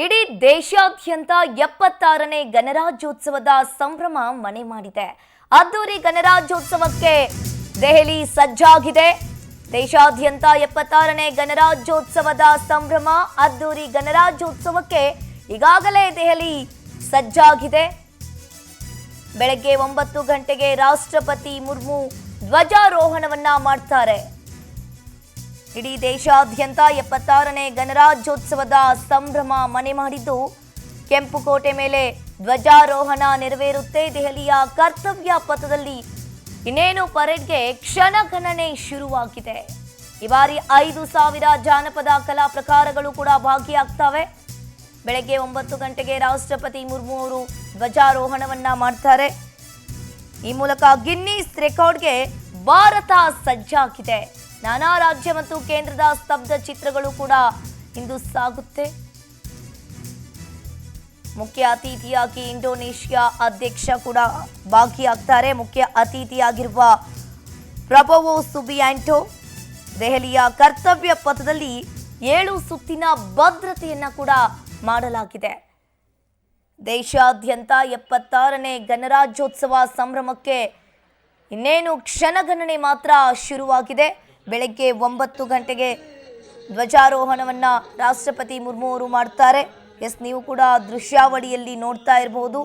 ಇಡೀ ದೇಶಾದ್ಯಂತ 76ನೇ ಗಣರಾಜ್ಯೋತ್ಸವದ ಸಂಭ್ರಮ ಮನೆ ಮಾಡಿದೆ. ಅದ್ದೂರಿ ಗಣರಾಜ್ಯೋತ್ಸವಕ್ಕೆ ದೆಹಲಿ ಸಜ್ಜಾಗಿದೆ. ದೇಶಾದ್ಯಂತ 76ನೇ ಗಣರಾಜ್ಯೋತ್ಸವದ ಸಂಭ್ರಮ ಅದ್ದೂರಿ ಗಣರಾಜ್ಯೋತ್ಸವಕ್ಕೆ ಈಗಾಗಲೇ ದೆಹಲಿ ಸಜ್ಜಾಗಿದೆ. ಬೆಳಗ್ಗೆ 9 ಗಂಟೆಗೆ ರಾಷ್ಟ್ರಪತಿ ಮುರ್ಮು ಧ್ವಜಾರೋಹಣವನ್ನ ಮಾಡ್ತಾರೆ. ಇಡೀ ದೇಶಾದ್ಯಂತ 76ನೇ ಗಣರಾಜ್ಯೋತ್ಸವದ ಸಂಭ್ರಮ ಮನೆ ಮಾಡಿದ್ದು, ಕೆಂಪುಕೋಟೆ ಮೇಲೆ ಧ್ವಜಾರೋಹಣ ನೆರವೇರುತ್ತೆ. ದೆಹಲಿಯ ಕರ್ತವ್ಯ ಪಥದಲ್ಲಿ ಇನ್ನೇನು ಪರೇಡ್ಗೆ ಕ್ಷಣಗಣನೆ ಶುರುವಾಗಿದೆ. ಈ ಬಾರಿ 5,000 ಜಾನಪದ ಕಲಾ ಪ್ರಕಾರಗಳು ಕೂಡ ಭಾಗಿಯಾಗ್ತವೆ. ಬೆಳಗ್ಗೆ 9 ಗಂಟೆಗೆ ರಾಷ್ಟ್ರಪತಿ ಮುರ್ಮು ಅವರು ಧ್ವಜಾರೋಹಣವನ್ನ ಮಾಡ್ತಾರೆ. ಈ ಮೂಲಕ ಗಿನ್ನಿಸ್ ರೆಕಾರ್ಡ್ಗೆ ಭಾರತ ಸಜ್ಜಾಗಿದೆ. ನಾನಾ ರಾಜ್ಯ ಮತ್ತು ಕೇಂದ್ರದ ಸ್ತಬ್ಧ ಚಿತ್ರಗಳು ಕೂಡ ಇಂದು ಸಾಗುತ್ತೆ. ಮುಖ್ಯ ಅತಿಥಿಯಾಗಿ ಇಂಡೋನೇಷಿಯಾ ಅಧ್ಯಕ್ಷ ಕೂಡ ಭಾಗಿಯಾಗ್ತಾರೆ. ಮುಖ್ಯ ಅತಿಥಿಯಾಗಿರುವ ಪ್ರಬೋವೋ ಸುಬಿಯಾಂಟೋ. ದೆಹಲಿಯ ಕರ್ತವ್ಯ ಪಥದಲ್ಲಿ 7 ಸುತ್ತಿನ ಭದ್ರತೆಯನ್ನ ಕೂಡ ಮಾಡಲಾಗಿದೆ. ದೇಶಾದ್ಯಂತ 76ನೇ ಗಣರಾಜ್ಯೋತ್ಸವ ಸಂಭ್ರಮಕ್ಕೆ ಇನ್ನೇನು ಕ್ಷಣಗಣನೆ ಮಾತ್ರ ಶುರುವಾಗಿದೆ. ಬೆಳಗ್ಗೆ 9 ಗಂಟೆಗೆ ಧ್ವಜಾರೋಹಣವನ್ನ ರಾಷ್ಟ್ರಪತಿ ಮುರ್ಮು ಅವರು ಮಾಡ್ತಾರೆ. ನೀವು ಕೂಡ ದೃಶ್ಯಾವಳಿಯಲ್ಲಿ ನೋಡ್ತಾ ಇರಬಹುದು.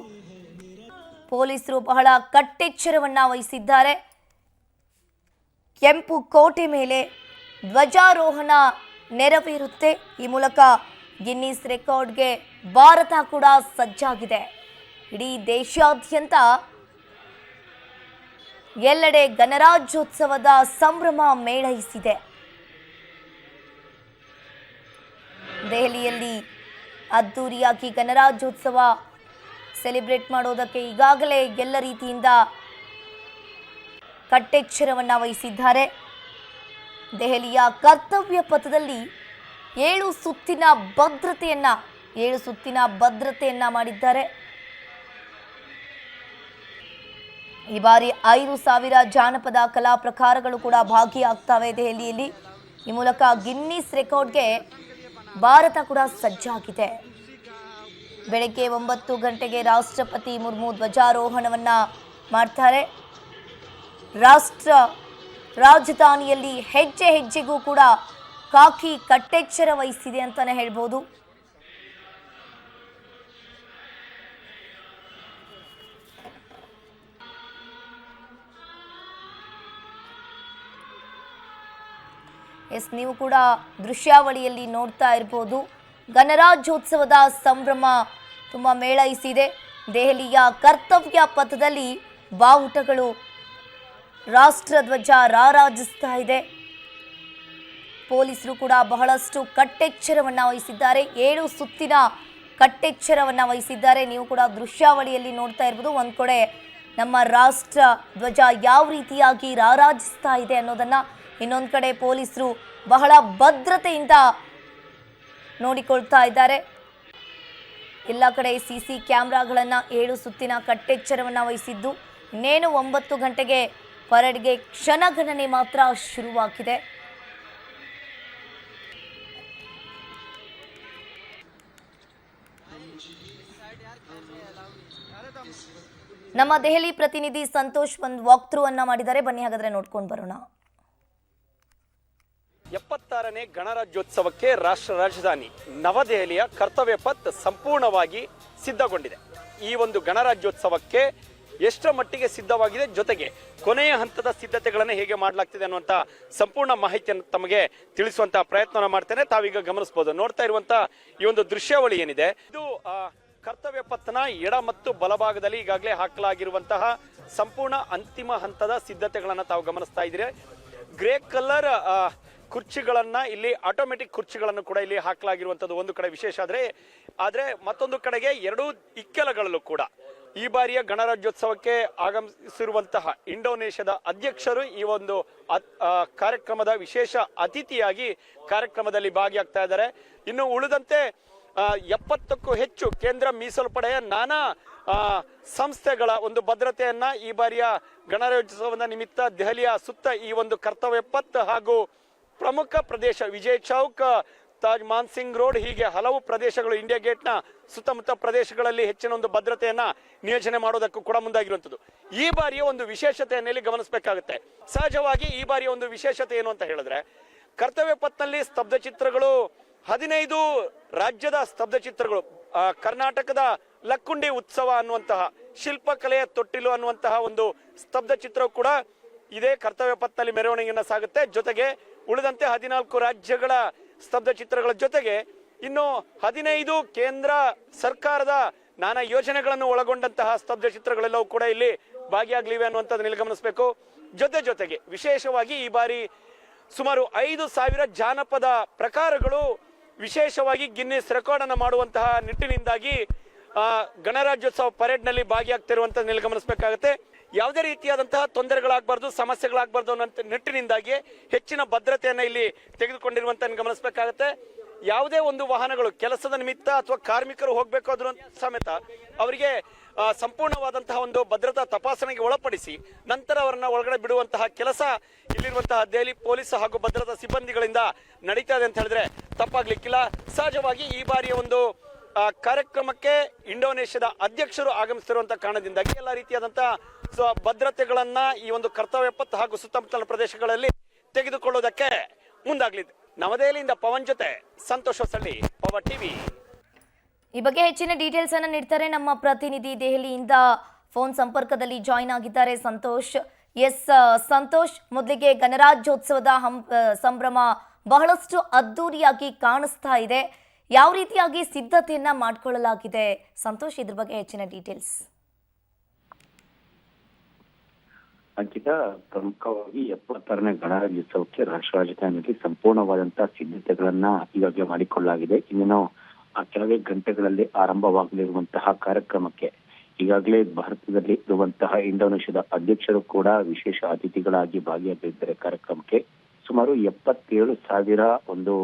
ಪೊಲೀಸರು ಬಹಳ ಕಟ್ಟೆಚ್ಚರವನ್ನ ವಹಿಸಿದ್ದಾರೆ. ಕೆಂಪು ಕೋಟೆ ಮೇಲೆ ಧ್ವಜಾರೋಹಣ ನೆರವೇರುತ್ತೆ. ಈ ಮೂಲಕ ಗಿನ್ನಿಸ್ ರೆಕಾರ್ಡ್ಗೆ ಭಾರತ ಕೂಡ ಸಜ್ಜಾಗಿದೆ. ಇಡೀ ದೇಶಾದ್ಯಂತ ಎಲ್ಲೆಡೆ ಗಣರಾಜ್ಯೋತ್ಸವದ ಸಂಭ್ರಮ ಮೇಳೈಸಿದೆ. ದೆಹಲಿಯಲ್ಲಿ ಅದ್ದೂರಿಯಾಗಿ ಗಣರಾಜ್ಯೋತ್ಸವ ಸೆಲೆಬ್ರೇಟ್ ಮಾಡೋದಕ್ಕೆ ಈಗಾಗಲೇ ಎಲ್ಲ ರೀತಿಯಿಂದ ಕಟ್ಟೆಚ್ಚರವನ್ನ ವಹಿಸಿದ್ದಾರೆ. ದೆಹಲಿಯ ಕರ್ತವ್ಯ ಪಥದಲ್ಲಿ 7 ಸುತ್ತಿನ ಭದ್ರತೆಯನ್ನ ಮಾಡಿದ್ದಾರೆ. ಈ ಬಾರಿ 5,000 ಜಾನಪದ ಕಲಾ ಪ್ರಕಾರಗಳು ಕೂಡ ಭಾಗಿಯಾಗ್ತವೆ ದೆಹಲಿಯಲ್ಲಿ. ಈ ಮೂಲಕ ಗಿನ್ನಿಸ್ ರೆಕಾರ್ಡ್ಗೆ ಭಾರತ ಕೂಡ ಸಜ್ಜಾಗಿದೆ. ಬೆಳಗ್ಗೆ 9 ಗಂಟೆಗೆ ರಾಷ್ಟ್ರಪತಿ ಮುರ್ಮು ಧ್ವಜಾರೋಹಣವನ್ನ ಮಾಡ್ತಾರೆ. ರಾಷ್ಟ್ರ ರಾಜಧಾನಿಯಲ್ಲಿ ಹೆಜ್ಜೆ ಹೆಜ್ಜೆಗೂ ಕೂಡ ಕಾಕಿ ಕಟ್ಟೆಚ್ಚರ ವಹಿಸಿದೆ ಅಂತಾನೆ ಹೇಳ್ಬೋದು. ನೀವು ಕೂಡ ದೃಶ್ಯಾವಳಿಯಲ್ಲಿ ನೋಡ್ತಾ ಇರಬಹುದು. ಗಣರಾಜ್ಯೋತ್ಸವದ ಸಂಭ್ರಮ ತುಂಬ ಮೇಳೈಸಿದೆ. ದೆಹಲಿಯ ಕರ್ತವ್ಯ ಪಥದಲ್ಲಿ ಬಾವುಟಗಳು, ರಾಷ್ಟ್ರಧ್ವಜ ರಾರಾಜಿಸ್ತಾ ಇದೆ. ಪೊಲೀಸರು ಕೂಡ ಬಹಳಷ್ಟು ಕಟ್ಟೆಚ್ಚರವನ್ನ ವಹಿಸಿದ್ದಾರೆ. 7 ಸುತ್ತಿನ ಕಟ್ಟೆಚ್ಚರವನ್ನ ವಹಿಸಿದ್ದಾರೆ. ನೀವು ಕೂಡ ದೃಶ್ಯಾವಳಿಯಲ್ಲಿ ನೋಡ್ತಾ ಇರ್ಬೋದು. ಒಂದ್ ಕಡೆ ನಮ್ಮ ರಾಷ್ಟ್ರ ಧ್ವಜ ಯಾವ ರೀತಿಯಾಗಿ ರಾರಾಜಿಸ್ತಾ ಇದೆ ಅನ್ನೋದನ್ನ, ಇನ್ನೊಂದು ಕಡೆ ಪೊಲೀಸರು ಬಹಳ ಭದ್ರತೆಯಿಂದ ನೋಡಿಕೊಳ್ತಾ ಇದ್ದಾರೆ. ಎಲ್ಲ ಕಡೆ CC ಕ್ಯಾಮ್ರಾಗಳನ್ನು 7 ಸುತ್ತಿನ ಕಟ್ಟೆಚ್ಚರವನ್ನ ವಹಿಸಿದ್ದು, ಇನ್ನೇನು 9 ಗಂಟೆಗೆ ಪರೇಡ್ಗೆ ಕ್ಷಣಗಣನೆ ಮಾತ್ರ ಶುರುವಾಗಿದೆ. ನಮ್ಮ ದೆಹಲಿ ಪ್ರತಿನಿಧಿ ಸಂತೋಷ್ ಒಂದು ವಾಕ್ ಥ್ರೂ ಅನ್ನ ಮಾಡಿದ್ದಾರೆ. ಬನ್ನಿ ಹಾಗಾದ್ರೆ ನೋಡ್ಕೊಂಡು ಬರೋಣ. 76ನೇ ಗಣರಾಜ್ಯೋತ್ಸವಕ್ಕೆ ರಾಷ್ಟ್ರ ರಾಜಧಾನಿ ನವದೆಹಲಿಯ ಕರ್ತವ್ಯ ಪಥ್ ಸಂಪೂರ್ಣವಾಗಿ ಸಿದ್ಧಗೊಂಡಿದೆ. ಈ ಒಂದು ಗಣರಾಜ್ಯೋತ್ಸವಕ್ಕೆ ಎಷ್ಟರ ಮಟ್ಟಿಗೆ ಸಿದ್ಧವಾಗಿದೆ, ಜೊತೆಗೆ ಕೊನೆಯ ಹಂತದ ಸಿದ್ಧತೆಗಳನ್ನು ಹೇಗೆ ಮಾಡಲಾಗ್ತಿದೆ ಅನ್ನುವಂಥ ಸಂಪೂರ್ಣ ಮಾಹಿತಿಯನ್ನು ತಮಗೆ ತಿಳಿಸುವಂತಹ ಪ್ರಯತ್ನ ಮಾಡ್ತೇನೆ. ತಾವೀಗ ಗಮನಿಸಬಹುದು, ನೋಡ್ತಾ ಇರುವಂತ ಈ ಒಂದು ದೃಶ್ಯಾವಳಿ ಏನಿದೆ, ಇದು ಕರ್ತವ್ಯ ಪಥನ ಎಡ ಮತ್ತು ಬಲಭಾಗದಲ್ಲಿ ಈಗಾಗಲೇ ಹಾಕಲಾಗಿರುವಂತಹ ಸಂಪೂರ್ಣ ಅಂತಿಮ ಹಂತದ ಸಿದ್ಧತೆಗಳನ್ನು ತಾವು ಗಮನಿಸ್ತಾ ಇದ್ದೀರಿ. ಗ್ರೇ ಕಲರ್ ಕುರ್ಚಿಗಳನ್ನ ಇಲ್ಲಿ, ಆಟೋಮೆಟಿಕ್ ಕುರ್ಚಿಗಳನ್ನು ಕೂಡ ಇಲ್ಲಿ ಹಾಕಲಾಗಿರುವಂತದ್ದು ಒಂದು ಕಡೆ ವಿಶೇಷ. ಆದ್ರೆ ಮತ್ತೊಂದು ಕಡೆಗೆ 2 ಇಕ್ಕೆಲಗಳಲ್ಲೂ ಕೂಡ ಈ ಬಾರಿಯ ಗಣರಾಜ್ಯೋತ್ಸವಕ್ಕೆ ಆಗಮಿಸಿರುವಂತಹ ಇಂಡೋನೇಷ್ಯಾದ ಅಧ್ಯಕ್ಷರು ಈ ಒಂದು ಕಾರ್ಯಕ್ರಮದ ವಿಶೇಷ ಅತಿಥಿಯಾಗಿ ಕಾರ್ಯಕ್ರಮದಲ್ಲಿ ಭಾಗಿಯಾಗ್ತಾ ಇದ್ದಾರೆ. ಇನ್ನು ಉಳಿದಂತೆ 70ಕ್ಕೂ ಹೆಚ್ಚು ಕೇಂದ್ರ ಮೀಸಲು ಪಡೆಯ ನಾನಾ ಸಂಸ್ಥೆಗಳ ಒಂದು ಭದ್ರತೆಯನ್ನ ಈ ಬಾರಿಯ ಗಣರಾಜ್ಯೋತ್ಸವದ ನಿಮಿತ್ತ ದೆಹಲಿಯ ಸುತ್ತ ಈ ಒಂದು ಕರ್ತವ್ಯ ಪಥ್ ಹಾಗೂ ಪ್ರಮುಖ ಪ್ರದೇಶ ವಿಜಯ್ ಚೌಕ್, ತಾಜ್ ಮಾನ್ಸಿಂಗ್ ರೋಡ್, ಹೀಗೆ ಹಲವು ಪ್ರದೇಶಗಳು ಇಂಡಿಯಾ ಗೇಟ್ನ ಸುತ್ತಮುತ್ತ ಪ್ರದೇಶಗಳಲ್ಲಿ ಹೆಚ್ಚಿನ ಒಂದು ಭದ್ರತೆಯನ್ನ ನಿಯೋಜನೆ ಮಾಡೋದಕ್ಕೂ ಕೂಡ ಮುಂದಾಗಿರುವಂಥದ್ದು. ಈ ಬಾರಿಯ ಒಂದು ವಿಶೇಷತೆಯನ್ನು ಇಲ್ಲಿ ಗಮನಿಸಬೇಕಾಗುತ್ತೆ. ಸಹಜವಾಗಿ ಈ ಬಾರಿಯ ಒಂದು ವಿಶೇಷತೆ ಏನು ಅಂತ ಹೇಳಿದ್ರೆ, ಕರ್ತವ್ಯ ಪಥ್ನಲ್ಲಿ ಸ್ತಬ್ಧ ಚಿತ್ರಗಳು 15 ರಾಜ್ಯದ ಸ್ತಬ್ಧ ಚಿತ್ರಗಳು, ಕರ್ನಾಟಕದ ಲಕ್ಕುಂಡಿ ಉತ್ಸವ ಅನ್ನುವಂತಹ ಶಿಲ್ಪಕಲೆಯ ತೊಟ್ಟಿಲು ಅನ್ನುವಂತಹ ಒಂದು ಸ್ತಬ್ಧ ಚಿತ್ರವು ಕೂಡ ಇದೇ ಕರ್ತವ್ಯ ಪಥ್ನಲ್ಲಿ ಮೆರವಣಿಗೆಯನ್ನ ಸಾಗುತ್ತೆ. ಜೊತೆಗೆ ಉಳಿದಂತೆ 14 ರಾಜ್ಯಗಳ ಸ್ತಬ್ಧ ಚಿತ್ರಗಳ ಜೊತೆಗೆ ಇನ್ನು 15 ಕೇಂದ್ರ ಸರ್ಕಾರದ ನಾನಾ ಯೋಜನೆಗಳನ್ನು ಒಳಗೊಂಡಂತಹ ಸ್ತಬ್ಧ ಚಿತ್ರಗಳೆಲ್ಲವೂ ಕೂಡ ಇಲ್ಲಿ ಭಾಗಿಯಾಗಲಿವೆ ಅನ್ನುವಂಥದ್ದನ್ನ ಇಲ್ಲಿ ಗಮನಿಸಬೇಕು. ಜೊತೆಗೆ ವಿಶೇಷವಾಗಿ ಈ ಬಾರಿ ಸುಮಾರು 5,000 ಜಾನಪದ ಪ್ರಕಾರಗಳು ವಿಶೇಷವಾಗಿ ಗಿನ್ನಿಸ್ ರೆಕಾರ್ಡ್ ಅನ್ನು ಮಾಡುವಂತಹ ನಿಟ್ಟಿನಿಂದಾಗಿ ಗಣರಾಜ್ಯೋತ್ಸವ ಪರೇಡ್ ನಲ್ಲಿ ಭಾಗಿಯಾಗ್ತಿರುವಂತ ಗಮನಿಸಬೇಕಾಗುತ್ತೆ. ಯಾವುದೇ ರೀತಿಯಾದಂತಹ ತೊಂದರೆಗಳಾಗಬಾರ್ದು, ಸಮಸ್ಯೆಗಳಾಗಬಾರ್ದು ಅನ್ನೋ ನಿಟ್ಟಿನಿಂದಾಗಿ ಹೆಚ್ಚಿನ ಭದ್ರತೆಯನ್ನ ಇಲ್ಲಿ ತೆಗೆದುಕೊಂಡಿರುವಂತ ಗಮನಿಸಬೇಕಾಗುತ್ತೆ. ಯಾವುದೇ ಒಂದು ವಾಹನಗಳು ಕೆಲಸದ ನಿಮಿತ್ತ ಅಥವಾ ಕಾರ್ಮಿಕರು ಹೋಗಬೇಕಾದ್ರೂ ಸಮೇತ ಅವರಿಗೆ ಸಂಪೂರ್ಣವಾದಂತಹ ಒಂದು ಭದ್ರತಾ ತಪಾಸಣೆಗೆ ಒಳಪಡಿಸಿ ನಂತರ ಅವರನ್ನ ಒಳಗಡೆ ಬಿಡುವಂತಹ ಕೆಲಸ ಇಲ್ಲಿರುವಂತಹ ದೆಹಲಿ ಪೊಲೀಸ್ ಹಾಗೂ ಭದ್ರತಾ ಸಿಬ್ಬಂದಿಗಳಿಂದ ನಡೀತಾ ಇದೆ ಅಂತ ಹೇಳಿದ್ರೆ ತಪ್ಪಾಗ್ಲಿಕ್ಕಿಲ್ಲ. ಸಹಜವಾಗಿ ಈ ಬಾರಿಯ ಒಂದು ಕಾರ್ಯಕ್ರಮಕ್ಕೆ ಇಂಡೋನೇಷ್ಯಾದ ಅಧ್ಯಕ್ಷರು ಆಗಮಿಸುತ್ತಿರುವಂತಹ ಕಾರಣದಿಂದಾಗಿ ಎಲ್ಲ ರೀತಿಯಾದಂತಹ ಭದ್ರತೆಗಳನ್ನ ಈ ಒಂದು ಕರ್ತವ್ಯ ಪಥ ಹಾಗೂ ಸುತ್ತಮುತ್ತಲ ಪ್ರದೇಶಗಳಲ್ಲಿ ತೆಗೆದುಕೊಳ್ಳುವುದಕ್ಕೆ ಮುಂದಾಗಲಿದೆ. ನವದೆಹಲಿಯಿಂದ ಪವನ್ ಜೊತೆ ಸಂತೋಷ್ ಹೊಸಳ್ಳಿ, ಪವರ್ ಟಿವಿ. ಈ ಬಗ್ಗೆ ಹೆಚ್ಚಿನ ಡೀಟೇಲ್ಸ್ ಅನ್ನು ನೀಡ್ತಾರೆ ನಮ್ಮ ಪ್ರತಿನಿಧಿ ದೆಹಲಿಯಿಂದ ಫೋನ್ ಸಂಪರ್ಕದಲ್ಲಿ ಜಾಯಿನ್ ಆಗಿದ್ದಾರೆ ಸಂತೋಷ್. ಸಂತೋಷ್, ಮೊದಲಿಗೆ ಗಣರಾಜ್ಯೋತ್ಸವದ ಸಂಭ್ರಮ ಬಹಳಷ್ಟು ಅದ್ದೂರಿಯಾಗಿ ಕಾಣಿಸ್ತಾ ಇದೆ. ಯಾವ ರೀತಿಯಾಗಿ ಸಿದ್ಧತೆಯನ್ನ ಮಾಡಿಕೊಳ್ಳಲಾಗಿದೆ ಸಂತೋಷ್, ಇದ್ರ ಬಗ್ಗೆ ಹೆಚ್ಚಿನ ಡೀಟೇಲ್ಸ್. ಅಂಕಿತಾ, ಪ್ರಮುಖವಾಗಿ 76ನೇ ಗಣರಾಜ್ಯೋತ್ಸವಕ್ಕೆ ರಾಷ್ಟ್ರ ರಾಜಧಾನಿಯಲ್ಲಿ ಸಂಪೂರ್ಣವಾದಂತಹ ಸಿದ್ಧತೆಗಳನ್ನ ಈಗಾಗಲೇ ಮಾಡಿಕೊಳ್ಳಲಾಗಿದೆ. ಇನ್ನೇನು ಕೆಲವೇ ಗಂಟೆಗಳಲ್ಲಿ ಆರಂಭವಾಗಲಿರುವಂತಹ ಕಾರ್ಯಕ್ರಮಕ್ಕೆ ಈಗಾಗಲೇ ಭಾರತದಲ್ಲಿ ಇರುವಂತಹ ಇಂಡೋನೇಷ್ಯಾದ ಅಧ್ಯಕ್ಷರು ಕೂಡ ವಿಶೇಷ ಅತಿಥಿಗಳಾಗಿ ಭಾಗಿಯಾಗಲಿದ್ದಾರೆ. ಕಾರ್ಯಕ್ರಮಕ್ಕೆ ಸುಮಾರು 77,000 ಒಂದು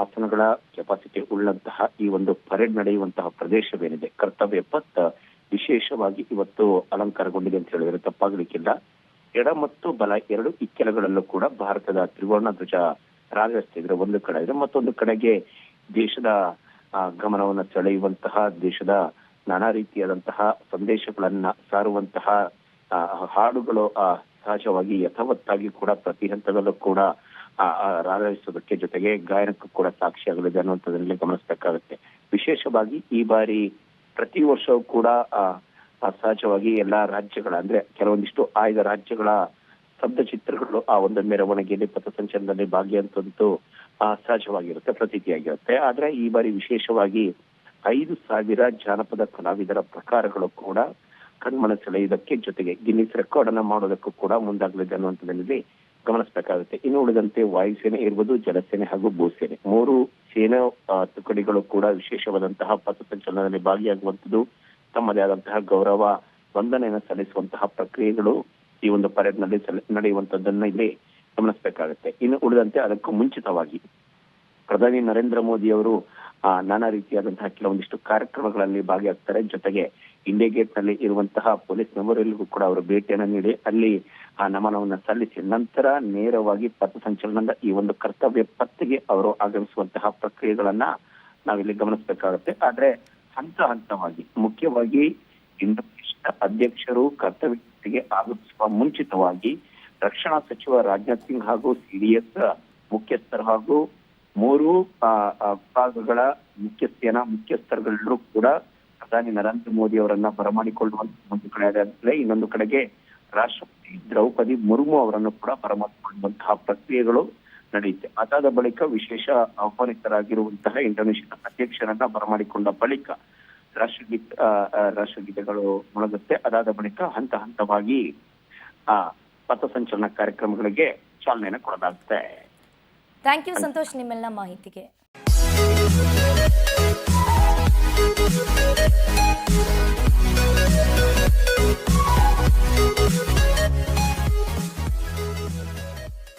ಆಸನಗಳ ಕೆಪಾಸಿಟಿ ಉಳ್ಳಂತಹ ಈ ಒಂದು ಪರೇಡ್ ನಡೆಯುವಂತಹ ಪ್ರದೇಶವೇನಿದೆ ಕರ್ತವ್ಯ ಪಥ ವಿಶೇಷವಾಗಿ ಇವತ್ತು ಅಲಂಕಾರಗೊಂಡಿದೆ ಅಂತ ಹೇಳಿದ್ರೆ ತಪ್ಪಾಗಲಿಕ್ಕಿಲ್ಲ. ಎಡ ಮತ್ತು ಬಲ 2 ಇಕ್ಕೆಲಗಳಲ್ಲೂ ಕೂಡ ಭಾರತದ ತ್ರಿವರ್ಣ ಧ್ವಜ ರಾಜರಿಸ್ತಿದ್ರೆ ಒಂದು ಕಡೆ ಇದೆ, ಮತ್ತೊಂದು ಕಡೆಗೆ ದೇಶದ ಗಮನವನ್ನು ಸೆಳೆಯುವಂತಹ ದೇಶದ ನಾನಾ ರೀತಿಯಾದಂತಹ ಸಂದೇಶಗಳನ್ನ ಸಾರುವಂತಹ ಹಾಡುಗಳು ಸಹಜವಾಗಿ ಯಥಾವತ್ತಾಗಿ ಕೂಡ ಪ್ರತಿ ಹಂತದಲ್ಲೂ ಕೂಡ ರಾರಾಯಿಸೋದಕ್ಕೆ ಜೊತೆಗೆ ಗಾಯನಕ್ಕೂ ಕೂಡ ಸಾಕ್ಷಿಯಾಗಲಿದೆ ಅನ್ನುವಂಥದ್ದನ್ನೇ ಗಮನಿಸಬೇಕಾಗುತ್ತೆ. ವಿಶೇಷವಾಗಿ ಈ ಬಾರಿ ಪ್ರತಿ ವರ್ಷವೂ ಕೂಡ ಸಹಜವಾಗಿ ಎಲ್ಲಾ ರಾಜ್ಯಗಳ ಅಂದ್ರೆ ಕೆಲವೊಂದಿಷ್ಟು ಆಯ್ದ ರಾಜ್ಯಗಳ ಸ್ತಬ್ಧ ಚಿತ್ರಗಳು ಆ ಒಂದು ಮೆರವಣಿಗೆಯಲ್ಲಿ ಪಥಸಂಚಲನದಲ್ಲಿ ಭಾಗಿಯಾಗುವಂತದ್ದು ಸಹಜವಾಗಿರುತ್ತೆ, ಪ್ರತೀತಿಯಾಗಿರುತ್ತೆ. ಆದ್ರೆ ಈ ಬಾರಿ ವಿಶೇಷವಾಗಿ 5,000 ಜಾನಪದ ಕಲಾವಿದರ ಪ್ರಕಾರಗಳು ಕೂಡ ಕಣ್ಮನ ಸೆಳೆಯುವುದಕ್ಕೆ ಜೊತೆಗೆ ಗಿನ್ನಿಸ್ ರೆಕಾರ್ಡ್ ಅನ್ನ ಮಾಡೋದಕ್ಕೂ ಕೂಡ ಮುಂದಾಗಲಿದೆ ಅನ್ನುವಂಥದ್ದಲ್ಲಿ ಗಮನಿಸಬೇಕಾಗುತ್ತೆ. ಇನ್ನು ಉಳಿದಂತೆ ವಾಯುಸೇನೆ ಇರ್ಬೋದು, ಜಲಸೇನೆ ಹಾಗೂ ಭೂಸೇನೆ 3 ಸೇನಾ ತುಕಡಿಗಳು ಕೂಡ ವಿಶೇಷವಾದಂತಹ ಪಥಸಂಚಲನದಲ್ಲಿ ಭಾಗಿಯಾಗುವಂಥದ್ದು, ತಮ್ಮದೇ ಆದಂತಹ ಗೌರವ ವಂದನೆಯನ್ನು ಸಲ್ಲಿಸುವಂತಹ ಪ್ರಕ್ರಿಯೆಗಳು ಈ ಒಂದು ಪರೇಡ್ ನಲ್ಲಿ ನಡೆಯುವಂತದ್ದನ್ನ ಇಲ್ಲಿ ಗಮನಿಸಬೇಕಾಗುತ್ತೆ. ಇನ್ನು ಉಳಿದಂತೆ ಅದಕ್ಕೂ ಮುಂಚಿತವಾಗಿ ಪ್ರಧಾನಿ ನರೇಂದ್ರ ಮೋದಿ ಅವರು ನಾನಾ ರೀತಿಯಾದಂತಹ ಕೆಲವೊಂದಿಷ್ಟು ಕಾರ್ಯಕ್ರಮಗಳಲ್ಲಿ ಭಾಗಿಯಾಗ್ತಾರೆ. ಜೊತೆಗೆ ಇಂಡಿಯಾ ಗೇಟ್ ನಲ್ಲಿ ಇರುವಂತಹ ಪೊಲೀಸ್ ಮೆಮೋರಿಯಲ್ಗೂ ಕೂಡ ಅವರು ಭೇಟಿಯನ್ನು ನೀಡಿ ಅಲ್ಲಿ ನಮನವನ್ನ ಸಲ್ಲಿಸಿ ನಂತರ ನೇರವಾಗಿ ಪಥಸಂಚಲನದ ಈ ಒಂದು ಕರ್ತವ್ಯ ಪಥ್ಗೆ ಅವರು ಆಗಮಿಸುವಂತಹ ಪ್ರಕ್ರಿಯೆಗಳನ್ನ ನಾವಿಲ್ಲಿ ಗಮನಿಸಬೇಕಾಗುತ್ತೆ. ಆದ್ರೆ ಹಂತವಾಗಿ ಮುಖ್ಯವಾಗಿ ಇಂಡೋನೇಷ್ಯಾ ಅಧ್ಯಕ್ಷರು ಕರ್ತವ್ಯಕ್ಕೆ ಆಗಮಿಸುವ ಮುಂಚಿತವಾಗಿ ರಕ್ಷಣಾ ಸಚಿವ ರಾಜನಾಥ್ ಸಿಂಗ್ ಹಾಗೂ ಸಿಡಿಎಸ್ ಮುಖ್ಯಸ್ಥರು ಹಾಗೂ 3 ವಿಭಾಗಗಳ ಮುಖ್ಯಸ್ಥರುಗಳೆಲ್ಲರೂ ಕೂಡ ಪ್ರಧಾನಿ ನರೇಂದ್ರ ಮೋದಿ ಅವರನ್ನ ಬರಮಾಡಿಕೊಳ್ಳುವಂತ ಒಂದು ಕಡೆ ಆದ್ರೆ, ಇನ್ನೊಂದು ಕಡೆಗೆ ರಾಷ್ಟ್ರಪತಿ ದ್ರೌಪದಿ ಮುರ್ಮು ಅವರನ್ನು ಕೂಡ ಬರಮಾಡಿಕೊಳ್ಳುವಂತಹ ಪ್ರಕ್ರಿಯೆಗಳು ನಡೆಯುತ್ತೆ. ಅದಾದ ಬಳಿಕ ವಿಶೇಷ ಆಹ್ವಾನಿತರಾಗಿರುವಂತಹ ಇಂಡೋನೇಷ್ಯಾದ ಅಧ್ಯಕ್ಷರನ್ನ ಬರಮಾಡಿಕೊಂಡ ಬಳಿಕ ರಾಷ್ಟ್ರಗೀತೆಗಳು ಮೊಳಗುತ್ತೆ. ಅದಾದ ಬಳಿಕ ಹಂತವಾಗಿ ಪಥಸಂಚಲನ ಕಾರ್ಯಕ್ರಮಗಳಿಗೆ ಚಾಲನೆಯನ್ನು ಕೊಡಲಾಗುತ್ತೆ. ಥ್ಯಾಂಕ್ ಯು ಸಂತೋಷ್ ನಿಮ್ಮೆಲ್ಲ ಮಾಹಿತಿಗೆ.